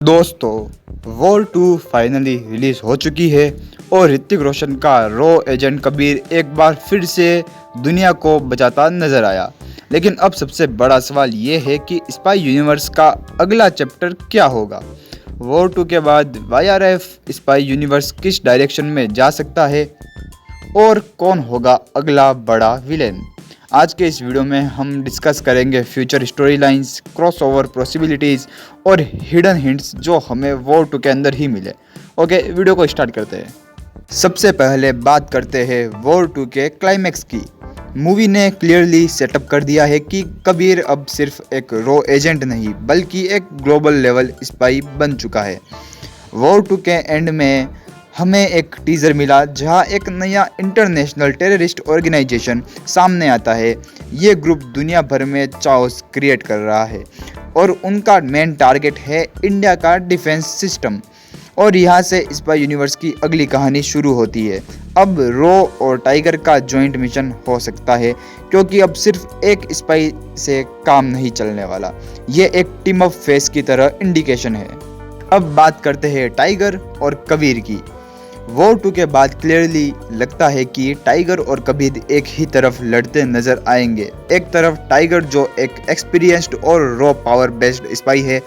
दोस्तों, war 2 finally release हो चुकी है और ऋतिक रोशन का रॉ एजेंट कबीर एक बार फिर से दुनिया को बचाता नजर आया। लेकिन अब सबसे बड़ा सवाल ये है कि स्पाई यूनिवर्स का अगला चैप्टर क्या होगा। वॉर 2 के बाद वाईआरएफ स्पाई यूनिवर्स किस डायरेक्शन में जा सकता है और कौन होगा अगला बड़ा विलेन। आज के इस वीडियो में हम डिस्कस करेंगे future story lines, crossover possibilities और हिडन हिंट्स जो हमें वॉर 2 के अंदर ही मिले। ओके, वीडियो को स्टार्ट करते हैं। सबसे पहले बात करते हैं वॉर 2 के क्लाइमैक्स की। मूवी ने क्लियरली सेटअप कर दिया है कि कबीर अब सिर्फ एक रॉ एजेंट नहीं बल्कि एक ग्लोबल लेवल स्पाई बन चुका है। वॉर 2 के एंड में हमें एक टीज़र मिला जहां एक नया इंटरनेशनल टेररिस्ट ऑर्गेनाइजेशन सामने आता है। ये ग्रुप दुनिया भर में चाओस क्रिएट कर रहा है और उनका मेन टारगेट है इंडिया का डिफेंस सिस्टम। और यहाँ से स्पाई यूनिवर्स की अगली कहानी शुरू होती है। अब रॉ और टाइगर का जॉइंट मिशन हो सकता है क्योंकि अब सिर्फ एक स्पाई से काम नहीं चलने वाला, ये एक टीम अप फेस की तरह इंडिकेशन है। अब बात करते हैं टाइगर और कबीर की। वॉर 2 के बाद क्लियरली लगता है कि टाइगर और कबीर एक ही तरफ लड़ते नजर आएंगे। एक तरफ टाइगर जो एक एक्सपीरियंस्ड और रॉ पावर बेस्ड स्पाई है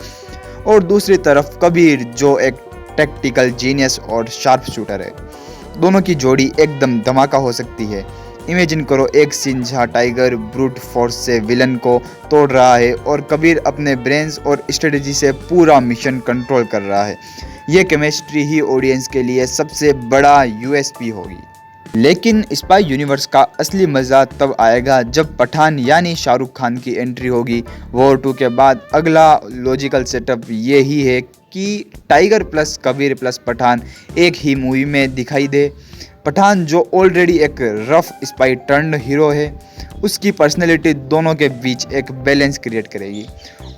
और दूसरी तरफ कबीर जो एक टैक्टिकल जीनियस और शार्प शूटर है। दोनों की जोड़ी एकदम धमाका हो सकती है। इमेजिन करो एक सीन जहाँ टाइगर ब्रूट फोर्स से विलन को तोड़ रहा है और कबीर अपने ब्रेन्स और स्ट्रेटजी से पूरा मिशन कंट्रोल कर रहा है। ये केमिस्ट्री ही ऑडियंस के लिए सबसे बड़ा यूएसपी होगी। लेकिन स्पाई यूनिवर्स का असली मज़ा तब आएगा जब पठान यानी शाहरुख खान की एंट्री होगी। वॉर 2 के बाद अगला लॉजिकल सेटअप ये ही है कि Tiger plus Kabir plus Pathaan एक ही मूवी में दिखाई दे। पठान जो ऑलरेडी एक रफ स्पाई टर्न्ड हीरो है, उसकी पर्सनैलिटी दोनों के बीच एक बैलेंस क्रिएट करेगी।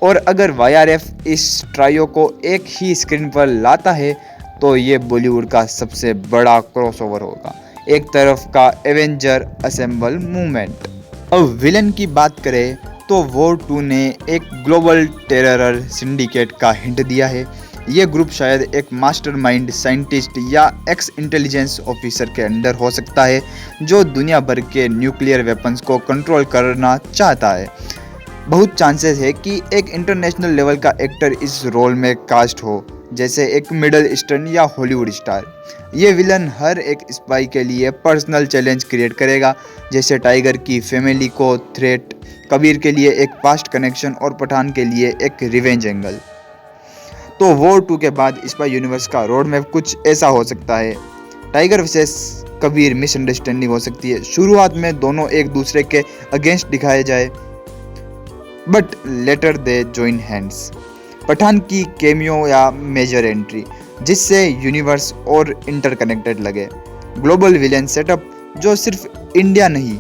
और अगर वाईआरएफ इस ट्रायो को एक ही स्क्रीन पर लाता है तो ये बॉलीवुड का सबसे बड़ा क्रॉसओवर होगा, एक तरफ का एवेंजर असेंबल मूवमेंट। अब विलन की बात करें तो वॉर 2 ने एक ग्लोबल टेरर सिंडिकेट का हिंट दिया है। ये ग्रुप शायद एक मास्टरमाइंड साइंटिस्ट या एक्स इंटेलिजेंस ऑफिसर के अंडर हो सकता है जो दुनिया भर के न्यूक्लियर वेपन्स को कंट्रोल करना चाहता है। बहुत चांसेस है कि एक इंटरनेशनल लेवल का एक्टर इस रोल में कास्ट हो, जैसे एक मिडल ईस्टर्न या हॉलीवुड स्टार। ये विलन हर एक स्पाई के लिए पर्सनल चैलेंज क्रिएट करेगा, जैसे टाइगर की फैमिली को थ्रेट, कबीर के लिए एक पास्ट कनेक्शन और पठान के लिए एक रिवेंज एंगल। तो वॉर 2 के बाद स्पाई यूनिवर्स का रोड मैप कुछ ऐसा हो सकता है। टाइगर वर्सेस कबीर मिसअंडरस्टैंडिंग हो सकती है। शुरुआत में दोनों एक दूसरे के अगेंस्ट दिखाए जाए but later they join hands. Pathaan की कैमियो या मेजर एंट्री जिससे यूनिवर्स और इंटरकनेक्टेड लगे। ग्लोबल विलेन सेटअप जो सिर्फ इंडिया नहीं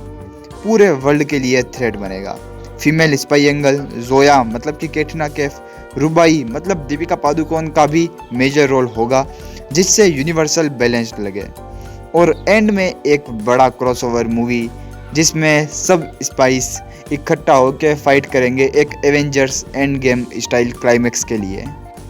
पूरे वर्ल्ड के लिए थ्रेट बनेगा। फीमेल स्पाई एंगल, जोया मतलब कि कैटरीना कैफ, रुबाई मतलब दीपिका पादुकोण का भी मेजर रोल होगा जिससे यूनिवर्सल बैलेंस्ड लगे। और एंड में एक बड़ा क्रॉसओवर मूवी जिसमें सब स्पाइस इकट्ठा होकर फाइट करेंगे एक Avengers end game style climax के लिए।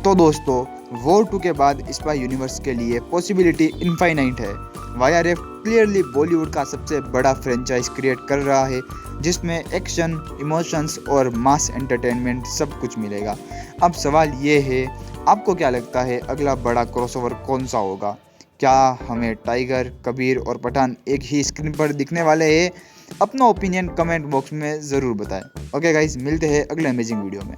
तो दोस्तों, वॉर 2 के बाद स्पाई यूनिवर्स के लिए पॉसिबिलिटी इनफाइनाइट है। वाईआरएफ क्लियरली बॉलीवुड का सबसे बड़ा फ्रेंचाइज क्रिएट कर रहा है जिसमें एक्शन, इमोशंस और मास एंटरटेनमेंट सब कुछ मिलेगा। अब सवाल ये है, आपको क्या लगता है अगला बड़ा क्रॉसओवर कौन सा होगा? क्या हमें टाइगर, कबीर और पठान एक ही स्क्रीन पर दिखने वाले हैं? अपना ओपिनियन कमेंट बॉक्स में ज़रूर बताएं। ओके गाइस, मिलते हैं अगले अमेजिंग वीडियो में।